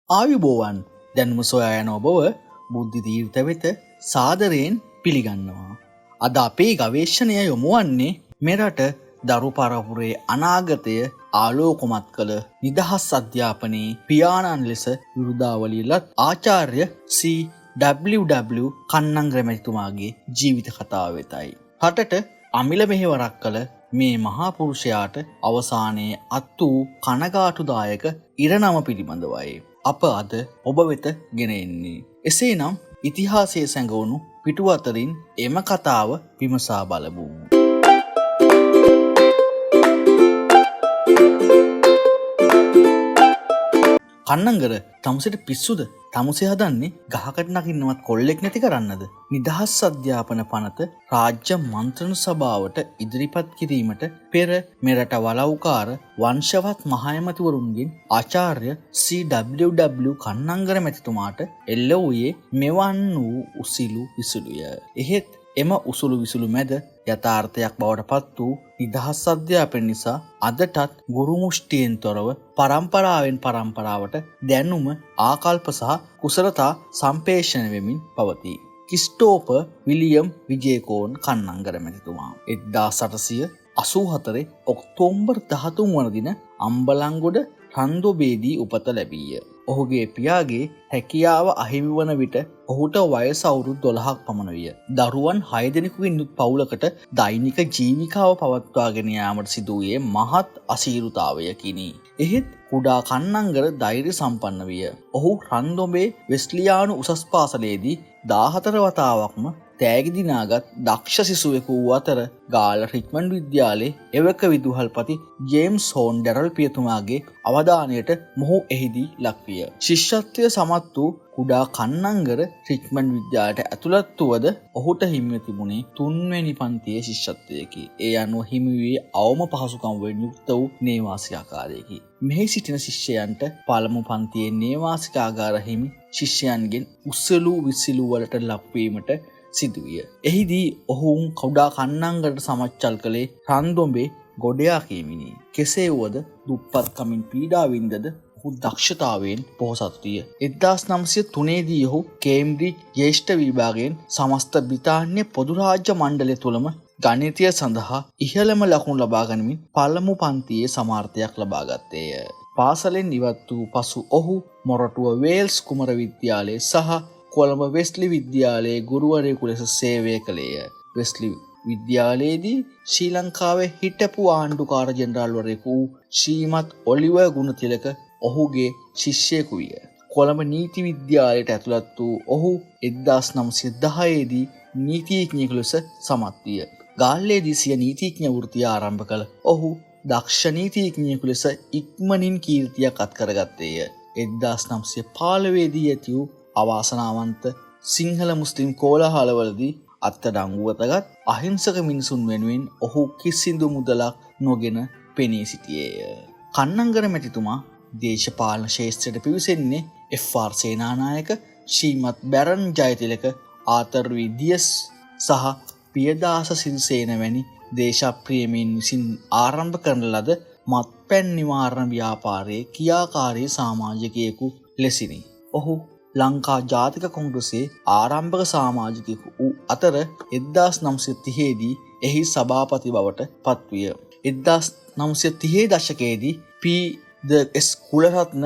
ආයුබෝවන් දැනුම සොයා යන ඔබව බුද්ධි තීර්ථ වෙත සාදරයෙන් පිළිගන්නවා. අද අපේ ගවේෂණය යොමු වන්නේ මෙරට දරු පරපුරේ අනාගතය ආලෝකමත් කළ නිදහස් අධ්‍යාපනයේ පියාණන් ලෙස විරුදාවලියලත් ආචාර්ය C.W.W. කන්නංගර මැතිතුමාගේ ජීවිත කතාව වෙතයි. රටට අමිල මෙහෙවරක් කළ මේ මහා පුරුෂයාට අවසානයේ අත් වූ කනගාටුදායක ඉරණම පිළිබඳවයි අප අද ඔබ වෙත ගෙන එන්නේ. එසේනම් ඉතිහාසයේ සැඟවුණු පිටු අතරින් එම කතාව විමසා බලමු. කන්නංගර තමුසෙට පිස්සුද? තමුසේ හදන්නේ ගහකට නගින්නවත් කොල්ලෙක් නැති කරන්නද? නිදහස් අධ්‍යාපන පනත රාජ්‍ය මන්ත්‍රණ සභාවට ඉදිරිපත් කිරීමට පෙර මෙරට වලව්කාර වංශවත් මහඇමතිවරුන්ගෙන් ආචාර්ය C.W.W. කන්නංගර මැතිතුමාට එල්ල වූයේ මෙවන් වූ උසිලු විසුලුය. එහෙත් එම උසුලු විසුලු මැද යථාර්ථයක් බවට පත් වූ නිදහස් අධ්‍යාපන නිසා අදටත් ගුරු මුෂ්ටියෙන් තොරව පරම්පරාවෙන් පරම්පරාවට දැනුම ආකල්ප සහ කුසලතා සම්පේෂණය වෙමින් පවතී. කිස්ටෝප විලියම් විජේකෝන් කන්නංගර මැතිතුමා 1884 ඔක්තෝබර් 13 වන දින අම්බලන්ගොඩ රන්දොබේදී උපත ලැබීය. ඔහුගේ පියාගේ හැකියාව අහිමි වන විට ඔහුට වයස අවුරුදු 12ක් පමණ විය. දරුවන් 6 දෙනෙකුගෙන් යුත් පවුලකට දෛනික ජීවිකාව පවත්වාගෙන යාමට සිදු වූයේ මහත් අසීරුතාවයකිනි. එහෙත් කුඩා කන්නංගර ධෛර්ය සම්පන්න විය. ඔහු රන්දොබේ වෙස්ලියානු උසස් පාසලේදී 14 වතාවක්ම තෑගි දිනාගත් දක්ෂ සිසුවෙකු වූ අතර ගාල රිච්මන්ඩ් විද්‍යාලයේ එවක විදුහල්පති ජේම්ස් හෝන් ඩැරල් පියතුමාගේ අවධානයට මොහු එහිදී ලක්විය. ශිෂ්‍යත්වය සමත් වූ කුඩා කන්නංගර රිච්මන්ඩ් විද්‍යාලයට ඇතුළත් වුවද ඔහුට හිමිව තිබුණේ 3 වෙනි පන්තියේ ශිෂ්‍යත්වයකි. ඒ අනුව හිමි වූයේ අවම පහසුකම් වලින් යුක්ත වූ නේවාසිකාකාරයෙකි. මෙහි සිටින ශිෂ්‍යයන්ට පළමු පන්තියේ නේවාසිකාගාර හිමි ශිෂ්‍යයන්ගෙන් උස්සලු විසිලු වලට ලක්වීමට සිදුවිය. එහිදී ඔහුන් කුඩා කන්නංගරට සමච්චල් කළේ රන්දොඹේ ගොඩයා කීමිනි. කෙසේ වුවද දුප්පත්කමින් පීඩා වින්දද ඔහු දක්ෂතාවයෙන් පොහොසත් විය. 1903 දී ඔහු කේම්බ්‍රිජ් ජ්‍යෙෂ්ඨ විභාගයෙන් සමස්ත බ්‍රිතාන්‍ය පොදු රාජ්‍ය මණ්ඩලය තුළම ගණිතය සඳහා ඉහළම ලකුණු ලබා ගනිමින් පළමු පන්තියේ සමාර්ථයක් ලබා ගත්තේය. පාසලෙන් ඉවත් වූ පසු ඔහු මොරටුව වේල්ස් කුමර විද්‍යාලයේ සහ කොළඹ වෙස්ලි විද්‍යාලයේ ගුරුවරයෙකු ලෙස සේවය කළේය. වෙස්ලි විද්‍යාලයේදී ශ්‍රී ලංකාවේ හිටපු ආණ්ඩුකාර ජෙනරාල්වරයෙකු වූ ශ්‍රීමත් ඔලිවර් ගුණතිලක ඔහුගේ ශිෂ්‍යයෙකු විය. කොළඹ නීති විද්‍යාලයට ඇතුළත් වූ ඔහු 1910 දී නීතිඥයෙකු ලෙස සමත් විය. ගාල්ලේදී සිය නීතිඥ වෘත්තිය ආරම්භ කළ ඔහු දක්ෂ නීතිඥයෙකු ලෙස ඉක්මනින් කීර්තියක් අත්කරගත්තේය. 1915 දී ඇති වූ අවාසනාවන්ත සිංහල මුස්ලිම් කෝලාහලවලදී අත්අඩංගුවටගත් අහිංසක මිනිසුන් වෙනුවෙන් ඔහු කිසිදු මුදලක් නොගෙන පෙනී සිටියේය. කන්නංගර මැතිතුමා දේශපාලන ශාස්ත්‍රයට පිවිසෙන්නේ එෆ්.ආර්. සේනානායක, ශ්‍රීමත් බැරන් ජයතිලක, ආතර් විදියස් සහ පියදාස සිරිසේන වැනි දේශප්‍රියමීන් විසින් ආරම්භ කරන ලද මත්පැන් නිවාරණ ව්‍යාපාරයේ ක්‍රියාකාරී සමාජිකයෙකු ලෙසිනි. ඔහු ලංකා ජාතික කොංග්‍රසයේ ආරම්භක සමාජිකයෙකු වූ අතර 1930 දී එහි සභාපති බවට පත්විය. 1930 දශකයේදී පී.ද.එස්. කුලරත්න,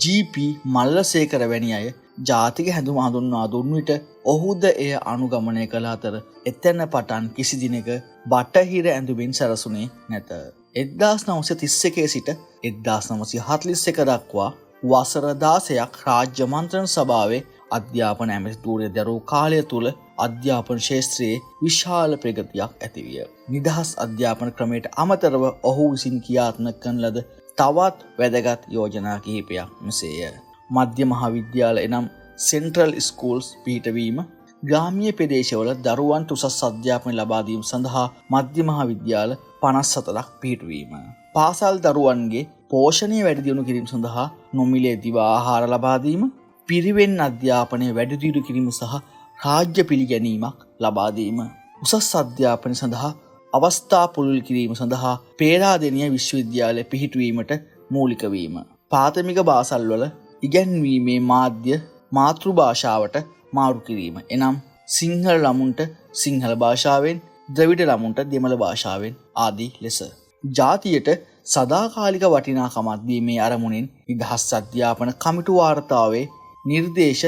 ජී.පී. මල්ලසේකර වැනි අය ජාතික හැඳුම හඳුන්වා දුන් විට ඔහුද එය අනුගමනය කළ අතර එතැන පටන් කිසි දිනක බටහිර ඇඳුමින් සැරසුනේ නැත. 1931 සිට 1941 දක්වා වසර 16ක් රාජ්‍ය මන්ත්‍රණ සභාවේ අධ්‍යාපන ඇමතිතුරිය දරූ කාලය තුල අධ්‍යාපන ක්ෂේත්‍රයේ විශාල ප්‍රගතියක් ඇතිවිය. නිදහස් අධ්‍යාපන ක්‍රමයට අමතරව ඔහු විසින් ක්‍රියාත්මක කරන ලද තවත් වැදගත් යෝජනා කිහිපයක් මෙසේය. මධ්‍ය මහාවිද්‍යාල එනම් සෙන්ට්‍රල් ස්කූල්ස් පිහිටවීම, ග්‍රාමීය ප්‍රදේශවල දරුවන්ට උසස් අධ්‍යාපනය ලබා දීම සඳහා මධ්‍ය මහාවිද්‍යාල 54ක් පිහිටවීම, පාසල් දරුවන්ගේ පෝෂණය වැඩි දියුණු කිරීම සඳහා නොමිලේ දිවා ආහාර ලබා දීම, පිරිවෙන් අධ්‍යාපනය වැඩි දියුණු කිරීම සහ රාජ්‍ය පිළිගැනීමක් ලබා දීම, උසස් අධ්‍යාපනය සඳහා අවස්ථා පුළුල් කිරීම සඳහා පේරාදෙණිය විශ්වවිද්‍යාලය පිහිටුවීමට මූලික වීම, ප්‍රාථමික පාසල්වල ඉගැන්වීමේ මාධ්‍ය මාතෘ භාෂාවට මාරු කිරීම. එනම් සිංහල ළමුන්ට සිංහල භාෂාවෙන්, ද්‍රවිඩ ළමුන්ට දෙමළ භාෂාවෙන් ආදී ලෙස. ජාතියට සදාකාලික වටිනාකමක් දීමේ අරමුණෙන් නිදහස් අධ්‍යාපන කමිටු වාර්තාවේ නිර්දේශ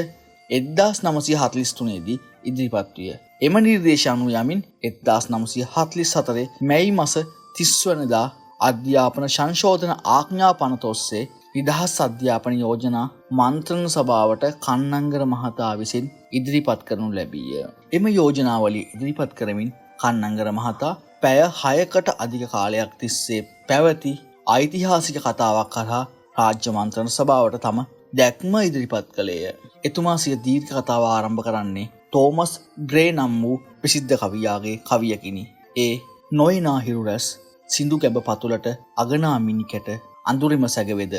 1943 දී ඉදිරිපත් විය. එම නිර්දේශ අනුව යමින් 1944 මැයි මාස 30 වනදා අධ්‍යාපන සංශෝධන ආඥා පනත ඔස්සේ නිදහස් අධ්‍යාපන යෝජනා මන්ත්‍රණ සභාවට කන්නංගර මහතා විසින් ඉදිරිපත් කරනු ලැබීය. එම යෝජනාවලිය ඉදිරිපත් කරමින් කන්නංගර මහතා පැය 6කට අධික කාලයක් තිස්සේ පැවති ඓතිහාසික කතාවක් කරා රාජ්‍ය මන්ත්‍රණ සභාවට තම දැක්ම ඉදිරිපත් කළේය. එතුමා සිය දීර්ඝ කතාව ආරම්භ කරන්නේ තෝමස් ග්‍රේ නම් වූ ප්‍රසිද්ධ කවියාගේ කවියකිනි. ඒ නොයනා හිරුරැස් සිඳු කැබ පතුලට අගනා මිනිකැට අඳුරෙම සැගවෙද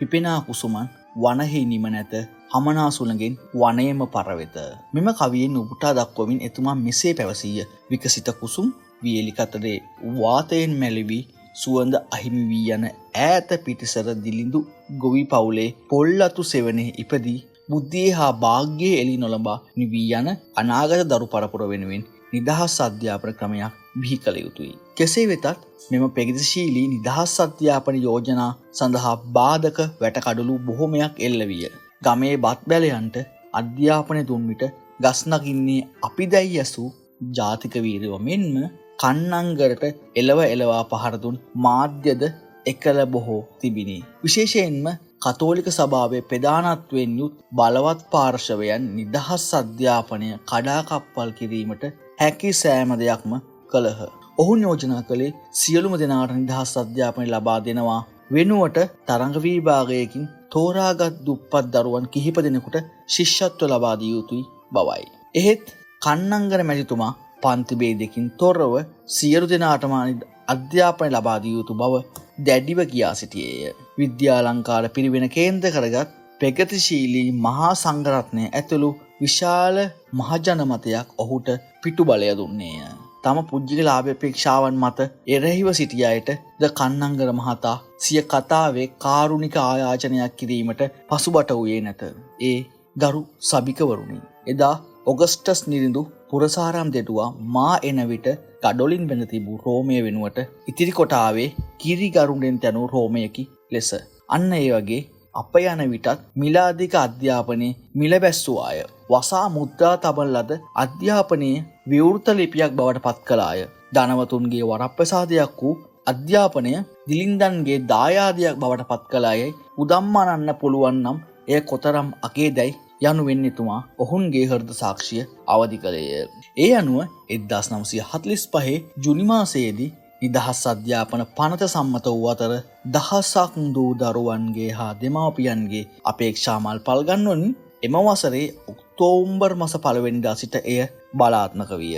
පිපෙනා කුසුමන් වනහි නිම නැත හමනා සුළඟෙන් වනයේම පරවෙත. මෙම කවියෙන් උපුටා දක්වමින් එතුමා මෙසේ පැවසීය. විකසිත කුසුම් වියලි කතරේ වාතයෙන් මැලිවි සුවඳ අහිමි වී යන ඈත පිටිසර දිලිඳු ගොවි පවුලේ පොල්ලතු සෙවණේ ඉපදී බුද්ධියේ හා භාග්‍යයේ එළි නොලබා නිවී යන අනාගත දරු පරපුර වෙනුවෙන් නිදහස් අධ්‍යාපන ක්‍රමයක් බිහි කළ යුතුයි. කෙසේ වෙතත් මෙම ප්‍රගතිශීලී නිදහස් අධ්‍යාපන යෝජනා සඳහා බාධක වැටකඩලු බොහොමයක් එල්ල විය. ගමේ බත් බැලයන්ට අධ්‍යාපනය දුන් විට ගස් නගින්නේ අපිදැයි ඇසූ ජාතික වීරයෝ මෙන්ම කන්නංගරට එලවා පහර දුන් මාධ්‍යද එකල බොහෝ තිබිණි. විශේෂයෙන්ම කතෝලික සභාවේ ප්‍රධානත්වයෙන් යුත් බලවත් පාර්ශවයන් නිදහස් අධ්‍යාපනය කඩාකප්පල් කිරීමට හැකි සෑම දෙයක්ම කළහ. ඔවුන් යෝජනා කළේ සියලුම දෙනාට නිදහස් අධ්‍යාපනය ලබා දෙනවා වෙනුවට තරඟ විභාගයකින් තෝරාගත් දුප්පත් දරුවන් කිහිප දෙනෙකුට ශිෂ්‍යත්ව ලබා දිය යුතුයි බවයි. එහෙත් කන්නංගර මැතිතුමා පන්ති භේදකින් තොරව සියලු දෙනාටම අධ්‍යාපනය ලබා දිය යුතු බව දැඩිව කියා සිටියේය. විද්‍යාලංකාර පිරිවෙන කේන්ද්‍ර කරගත් ප්‍රගතිශීලී මහා සංඝරත්නය ඇතුළු විශාල මහජන මතයක් ඔහුට පිටුබලය දුන්නේය. තම පුද්ගලික ලාභ අපේක්ෂාවන් මත එරෙහිව සිටිය අයට ද කන්නංගර මහතා සිය කතාවේ කාරුණික ආයාචනයක් කිරීමට පසුබට වූයේ නැත. ඒ ගරු සභිකවරුනි, එදා ඔගස්ටස් නිරිඳු පුරසාරම් දෙටුවා මා එන විට ගඩොලින් බැඳ තිබූ රෝමය වෙනුවට ඉතිරි කොට ආවේ කිරි ගරුඩෙන් තැනූ රෝමයකි ලෙස. අන්න ඒ වගේ අප යන විටත් මිලාදික අධ්‍යාපනයේ මිල බැස්සූ අය වසා මුද්‍රා තබන ලද අධ්‍යාපනයේ විවෘත ලිපියක් බවට පත් කළාය. ධනවතුන්ගේ වරප්‍රසාදයක් වූ අධ්‍යාපනය දිලින්දන්ගේ දායාදයක් බවට පත් කළායයි උදම්මනන්න පුළුවන් නම් එය කොතරම් අකේදැයි යනුවෙන් එතුමා ඔහුන්ගේ හෘද සාක්ෂිය අවදි කළේය. ඒ අනුව 1945 ජුනි මාසයේදී නිදහස් අධ්‍යාපන පනත සම්මත වූ අතර දහසක් දූ දරුවන්ගේ හා දෙමාපියන්ගේ අපේක්ෂා මල් පල්ගන්වමින් එම වසරේ ඔක්තෝබර් මාස 1 වෙනිදා සිට එය බලාත්මක විය.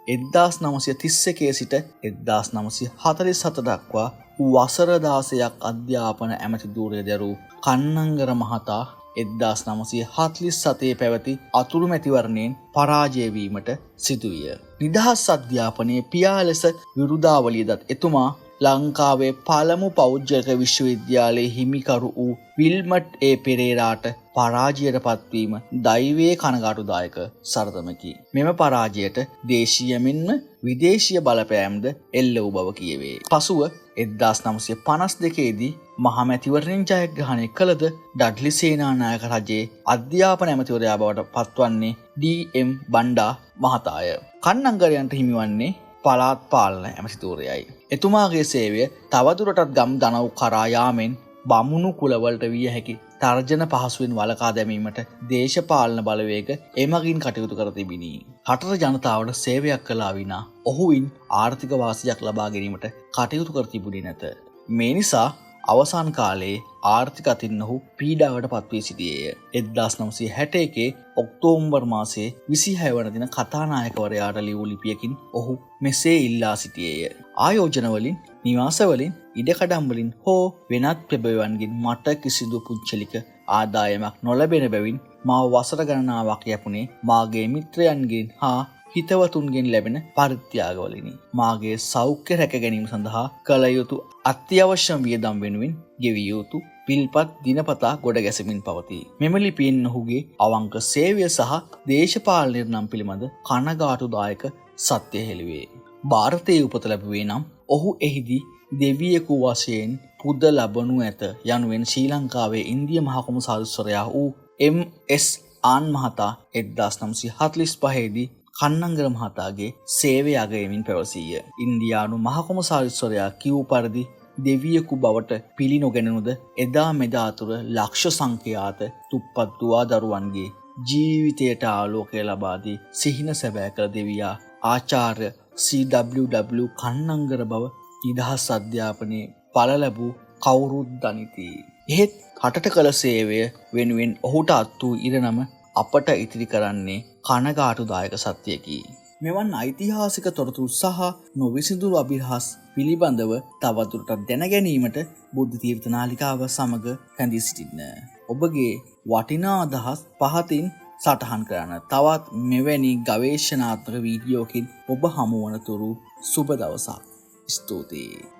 1931 සිට 1947 දක්වා වසර 16ක් අධ්‍යාපන ඇමති ධූරය දැරූ කන්නංගර මහතා 1947 පැවති අතුරු මැතිවරණයෙන් පරාජය වීමට සිදුවිය. නිදහස් අධ්‍යාපනයේ පියා ලෙස විරුදාවලිය දත් එතුමා ලංකාවේ පළමු පෞද්ගලික විශ්වවිද්‍යාලයේ හිමිකරු වූ විල්මට් ඒ පෙරේරාට පරාජයට පත්වීම දෛවයේ කනගාටුදායක සරදමකි. මෙම පරාජයට දේශීය මෙන්ම විදේශීය බලපෑම්ද එල්ල වූ බව කියවේ. පසුව 1952 දී මහමැතිවරණයෙන් ජයග්‍රහණය කළද ඩඩ්ලි සේනානායක රජයේ අධ්‍යාපන ඇමතිවරයා බවට පත්වන්නේ ඩී.එම්. බණ්ඩා මහතාය. කන්නංගරයන්ට හිමිවන්නේ පළාත් පාලන ඇමතිවරයයි. එතුමාගේ සේවය තවදුරටත් ගම් දනව් කරා යාමෙන් බමුණු කුලවලට විය හැකි තර්ජන පහසුවෙන් වළකා දැමීමට දේශපාලන බලවේග එමගින් කටයුතු කර තිබිණි. රටට ජනතාවට සේවයක් කළා විනා ඔහුවින් ආර්ථික වාසියක් ලබා ගැනීමට කටයුතු කර තිබුණේ නැත. මේ නිසා අවසාන කාලයේ ආර්ථික අතින් ඔහු පීඩාවට පත්වී සිටියේය. 1961 ඔක්තෝබර් මාසයේ 26 වන දින කතානායකවරයාට ලියූ ලිපියකින් ඔහු මෙසේ ඉල්ලා සිටියේය. ආයෝජනවලින්, නිවාසවලින්, ඉඩකඩම්වලින් හෝ වෙනත් ප්‍රභවයන්ගෙන් මට කිසිදු පුංචලික ආදායමක් නොලැබෙන බැවින් මාව වසර ගණනාවක් යැපුණේ මාගේ මිත්‍රයන්ගෙන් හා හිතවතුන්ගෙන් ලැබෙන පරිත්‍යාගවලිනි. මාගේ සෞඛ්‍ය රැක ගැනීම සඳහා කළ යුතු අත්‍යවශ්‍ය වියදම් වෙනුවෙන් ගෙවිය යුතු පිල්පත් දිනපතා ගොඩ ගැසමින් පවති. මෙම ලිපියෙන් ඔහුගේ අවංක සේවය සහ දේශපාලන නම් පිළිබඳ කනගාටුදායක සත්‍ය හෙළිවේ. ಭಾರತයේ උපත ලැබුවේ නම් ඔහු එහිදී දෙවියෙකු වශයෙන් පුද ලබනු ඇත යනුවෙන් ශ්‍රී ලංකාවේ ඉන්දිය මහ කොමසාරිස්වරයා වූ MS ආන් මහතා 1945 දී කන්නංගර මහතාගේ සේවය අගයමින් පැවසීය. ඉන්දියානු මහ කොමසාරිස්වරයා කිව් පරිදි දෙවියෙකු බවට පිළි නොගැනුණුද එදා මෙදා අතුර ලක්ෂ සංඛ්‍යාත තුප්පත් දුවා දරුවන්ගේ ජීවිතයට ආලෝකය ලබා දී සිහින සැබෑ කළ දෙවියා ආචාර්ය CWW කන්නංගර බව නිදහස් අධ්‍යාපනයේ පළ ලැබූ කවුරුත් දනිති. එහෙත් රටට කළ සේවය වෙනුවෙන් ඔහුට අත් වූ ඉරණම අපට ඉතිරි කරන්නේ කනගාටුදායක සත්‍යයකි. මෙවන් ඓතිහාසික තොරතුරු සහ නොවිසඳුරු අභිරහස් පිළිබඳව තවදුරටත් දැන ගැනීමට බුද්ධ තීර්ථ නාලිකාව සමග රැඳී සිටින්න. ඔබගේ වටිනා අදහස් පහතින් සටහන් කරන්න. තවත් මෙවැනි ගවේෂණාත්මක වීඩියෝකින් ඔබ හමුවනතුරු සුබ දවසක්. ස්තුතියි.